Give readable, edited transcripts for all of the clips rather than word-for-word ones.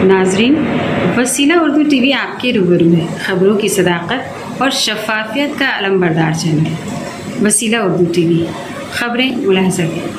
ناظرین، وسیلہ Urdu T V آپ کے روبرو ہے، خبروں کی صداقت اور شفافیت کا علم بردار چینل وسیلہ اردو ٹی وی، خبریں ملاحظہ کریں۔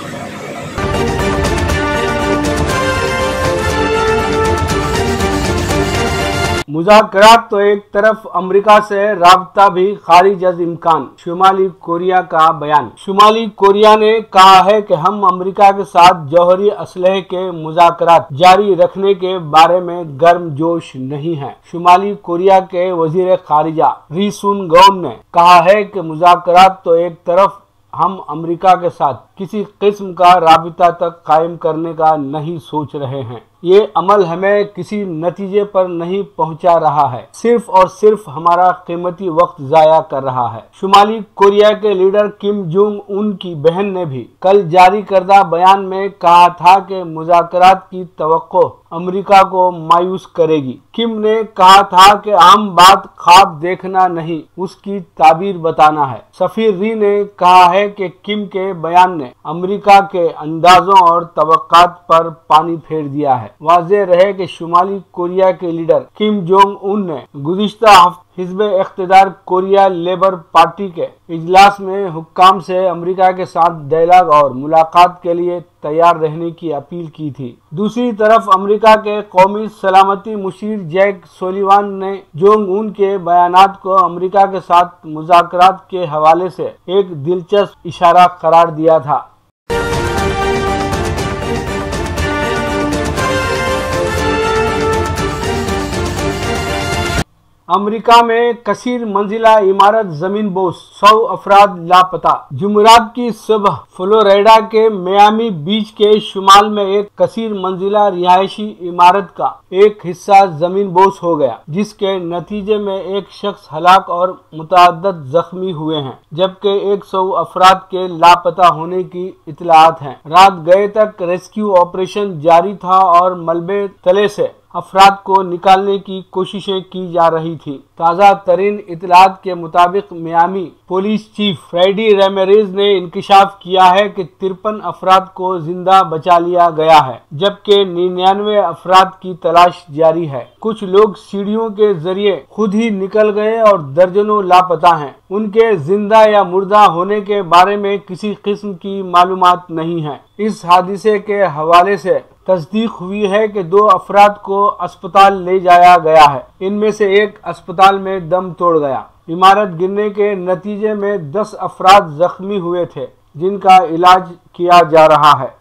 مذاکرات تو ایک طرف، امریکہ سے رابطہ بھی خارج از امکان، شمالی کوریا کا بیان۔ شمالی کوریا نے کہا ہے کہ ہم امریکہ کے ساتھ جوہری اسلحے کے مذاکرات جاری رکھنے کے بارے میں گرم جوش نہیں ہے۔ شمالی کوریا کے وزیر خارجہ ری سون گون نے کہا ہے کہ مذاکرات تو ایک طرف، ہم امریکہ کے ساتھ کسی قسم کا رابطہ تک قائم کرنے کا نہیں سوچ رہے ہیں۔ یہ عمل ہمیں کسی نتیجے پر نہیں پہنچا رہا ہے، صرف اور صرف ہمارا قیمتی وقت ضائع کر رہا ہے۔ شمالی کوریا کے لیڈر کم جونگ ان کی بہن نے بھی کل جاری کردہ بیان میں کہا تھا کہ مذاکرات کی توقع امریکہ کو مایوس کرے گی۔ کم نے کہا تھا کہ عام بات خواب دیکھنا نہیں، اس کی تعبیر بتانا ہے۔ سفیر ری نے کہا ہے کہ کم کے بیان نے امریکہ کے اندازوں اور توقعات پر پانی پھیر دیا ہے۔ واضح رہے کہ شمالی کوریا کے لیڈر کم جونگ ان نے گزشتہ ہفتے حزب اقتدار کوریا لیبر پارٹی کے اجلاس میں حکام سے امریکہ کے ساتھ ڈائیلاگ اور ملاقات کے لیے تیار رہنے کی اپیل کی تھی۔ دوسری طرف امریکہ کے قومی سلامتی مشیر جیک سولیوان نے جونگ ان کے بیانات کو امریکہ کے ساتھ مذاکرات کے حوالے سے ایک دلچسپ اشارہ قرار دیا تھا۔ امریکہ میں کثیر منزلہ عمارت زمین بوس، 100 افراد لاپتہ۔ جمعرات کی صبح فلوریڈا کے میامی بیچ کے شمال میں ایک کثیر منزلہ رہائشی عمارت کا ایک حصہ زمین بوس ہو گیا، جس کے نتیجے میں ایک شخص ہلاک اور متعدد زخمی ہوئے ہیں، جبکہ 100 افراد کے لاپتہ ہونے کی اطلاعات ہیں۔ رات گئے تک ریسکیو آپریشن جاری تھا اور ملبے تلے سے افراد کو نکالنے کی کوششیں کی جا رہی تھی۔ تازہ ترین اطلاعات کے مطابق میامی پولیس چیف فریڈی ریمیریز نے انکشاف کیا ہے کہ 53 افراد کو زندہ بچا لیا گیا ہے، جبکہ 99 افراد کی تلاش جاری ہے۔ کچھ لوگ سیڑھیوں کے ذریعے خود ہی نکل گئے اور درجنوں لاپتہ ہیں۔ ان کے زندہ یا مردہ ہونے کے بارے میں کسی قسم کی معلومات نہیں ہے۔ اس حادثے کے حوالے سے تصدیق ہوئی ہے کہ 2 افراد کو اسپتال لے جایا گیا ہے، ان میں سے ایک اسپتال میں دم توڑ گیا۔ عمارت گرنے کے نتیجے میں 10 افراد زخمی ہوئے تھے، جن کا علاج کیا جا رہا ہے۔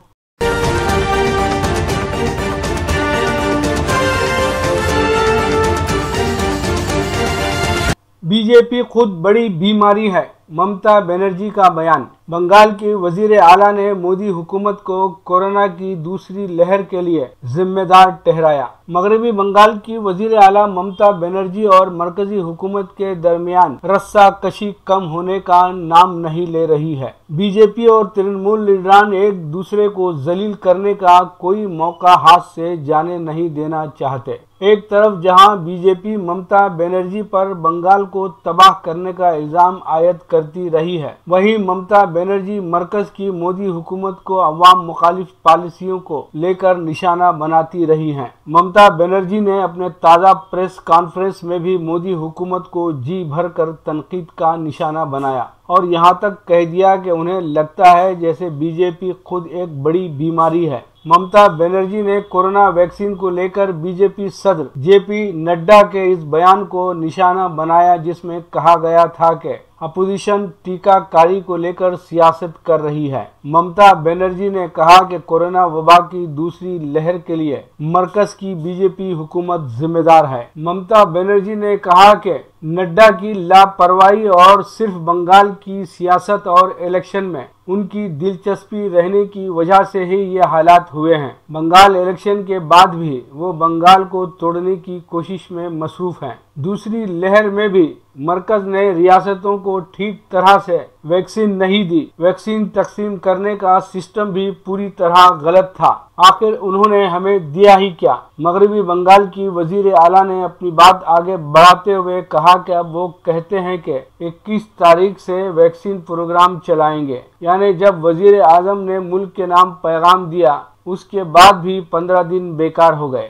بی جے پی خود بڑی بیماری ہے، ممتا بنرجی کا بیان۔ بنگال کی وزیر اعلیٰ نے مودی حکومت کو کورونا کی دوسری لہر کے لیے ذمہ دار ٹھہرایا۔ مغربی بنگال کی وزیر اعلیٰ ممتا بنرجی اور مرکزی حکومت کے درمیان رسہ کشی کم ہونے کا نام نہیں لے رہی ہے۔ بی جے پی اور ترنمول لیڈران ایک دوسرے کو ذلیل کرنے کا کوئی موقع ہاتھ سے جانے نہیں دینا چاہتے۔ ایک طرف جہاں بی جے پی ممتا بنرجی پر بنگال کو تباہ کرنے کا الزام عائد کرتی رہی ہے، وہیں ممتا بنرجی مرکز کی مودی حکومت کو عوام مخالف پالیسیوں کو لے کر نشانہ بناتی رہی ہیں۔ ممتا بنرجی نے اپنے تازہ پریس کانفرنس میں بھی مودی حکومت کو جی بھر کر تنقید کا نشانہ بنایا اور یہاں تک کہہ دیا کہ انہیں لگتا ہے جیسے بی جے پی خود ایک بڑی بیماری ہے۔ ممتا بنرجی نے کورونا ویکسین کو لے کر بی جے پی صدر جے پی نڈا کے اس بیان کو نشانہ بنایا، جس میں کہا گیا تھا کہ اپوزیشن ٹیکہ کاری کو لے کر سیاست کر رہی ہے۔ ممتا بنرجی نے کہا کہ کورونا وبا کی دوسری لہر کے لیے مرکز کی بی جے پی حکومت ذمہ دار ہے۔ ممتا بنرجی نے کہا کہ نڈا کی لاپرواہی اور صرف بنگال کی سیاست اور الیکشن میں ان کی دلچسپی رہنے کی وجہ سے ہی یہ حالات ہوئے ہیں۔ بنگال الیکشن کے بعد بھی وہ بنگال کو توڑنے کی کوشش میں مصروف ہیں۔ دوسری لہر میں بھی مرکز نے ریاستوں کو ٹھیک طرح سے ویکسین نہیں دی۔ ویکسین تقسیم کرنے کا سسٹم بھی پوری طرح غلط تھا۔ آخر انہوں نے ہمیں دیا ہی کیا؟ مغربی بنگال کی وزیر اعلیٰ نے اپنی بات آگے بڑھاتے ہوئے کہا کہ اب وہ کہتے ہیں کہ 21 تاریخ سے ویکسین پروگرام چلائیں گے، یعنی جب وزیر اعظم نے ملک کے نام پیغام دیا اس کے بعد بھی 15 دن بیکار ہو گئے۔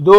2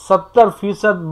70%